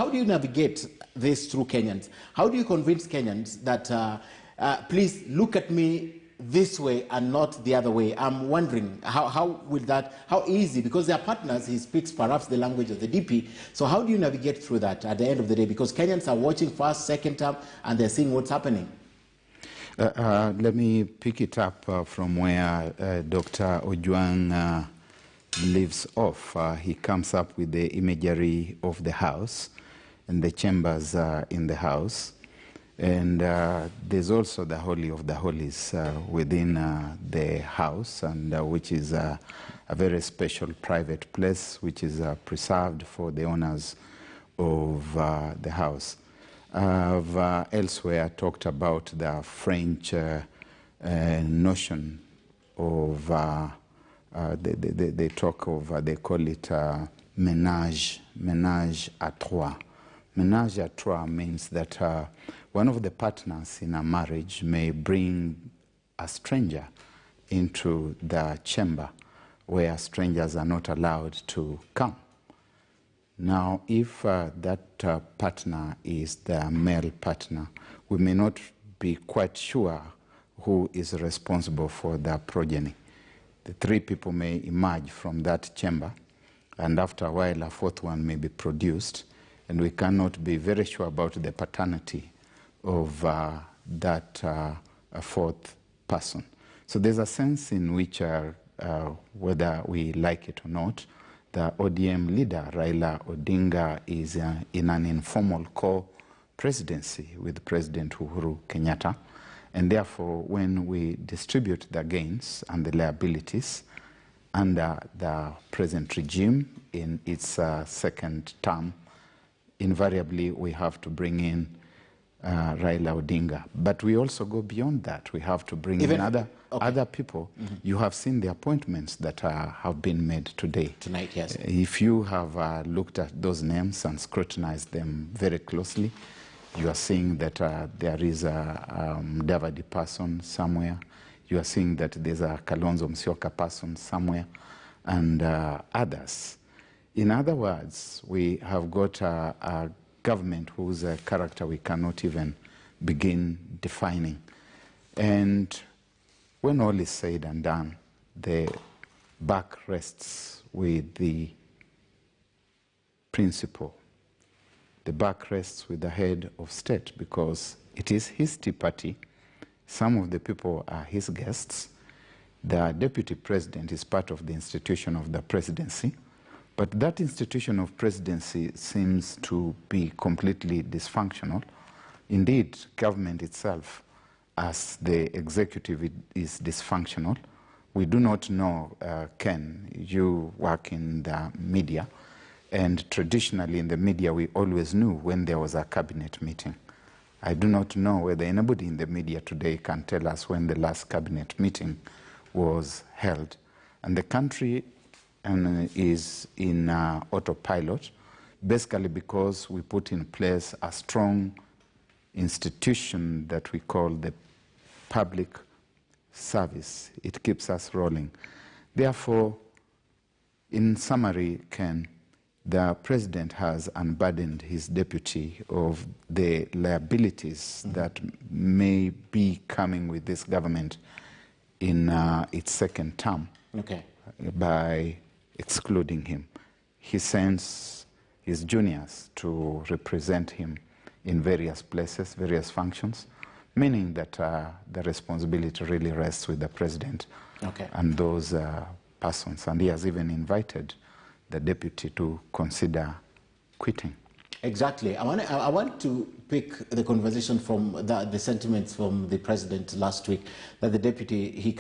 how do you navigate this through Kenyans? How do you convince Kenyans that please look at me this way and not the other way? I'm wondering how easy, because they are partners, he speaks perhaps the language of the DP. So how do you navigate through that at the end of the day? Because Kenyans are watching first, second term, and they're seeing what's happening. Let me pick it up from where Dr. Ojwang leaves off. He comes up with the imagery of the house and the chambers in the house. And there's also the Holy of the Holies within the house, and which is a very special private place which is preserved for the owners of the house. I've elsewhere talked about the French notion of, they talk of, they call it ménage à trois. Ménage à trois means that one of the partners in a marriage may bring a stranger into the chamber where strangers are not allowed to come. Now, if that partner is the male partner, we may not be quite sure who is responsible for the progeny. The three people may emerge from that chamber, and after a while, a fourth one may be produced, and we cannot be very sure about the paternity of that fourth person. So there's a sense in which, whether we like it or not, the ODM leader, Raila Odinga, is in an informal co-presidency with President Uhuru Kenyatta. And therefore, when we distribute the gains and the liabilities under the present regime in its second term, invariably we have to bring in Raila Odinga. But we also go beyond that. We have to bring in other people. Mm-hmm. You have seen the appointments that have been made today. Tonight, yes. If you have looked at those names and scrutinized them very closely, you are seeing that there is a Davadi person somewhere. You are seeing that there's a Kalonzo Musyoka person somewhere, and others. In other words, we have got a government whose character we cannot even begin defining. And when all is said and done, the buck rests with the principal. The buck rests with the head of state, because it is his tea party. Some of the people are his guests. The deputy president is part of the institution of the presidency. But that institution of presidency seems to be completely dysfunctional. Indeed, government itself, as the executive, is dysfunctional. We do not know, Ken, you work in the media, and traditionally in the media we always knew when there was a cabinet meeting. I do not know whether anybody in the media today can tell us when the last cabinet meeting was held. And the country is in autopilot, basically because we put in place a strong institution that we call the public service. It keeps us rolling. Therefore, in summary, Ken, the president has unburdened his deputy of the liabilities that may be coming with this government in its second term by excluding him. He sends his juniors to represent him in various places, various functions, meaning that the responsibility really rests with the president and those persons. And he has even invited the deputy to consider quitting. Exactly. I want to pick the conversation from the sentiments from the president last week, that the deputy, he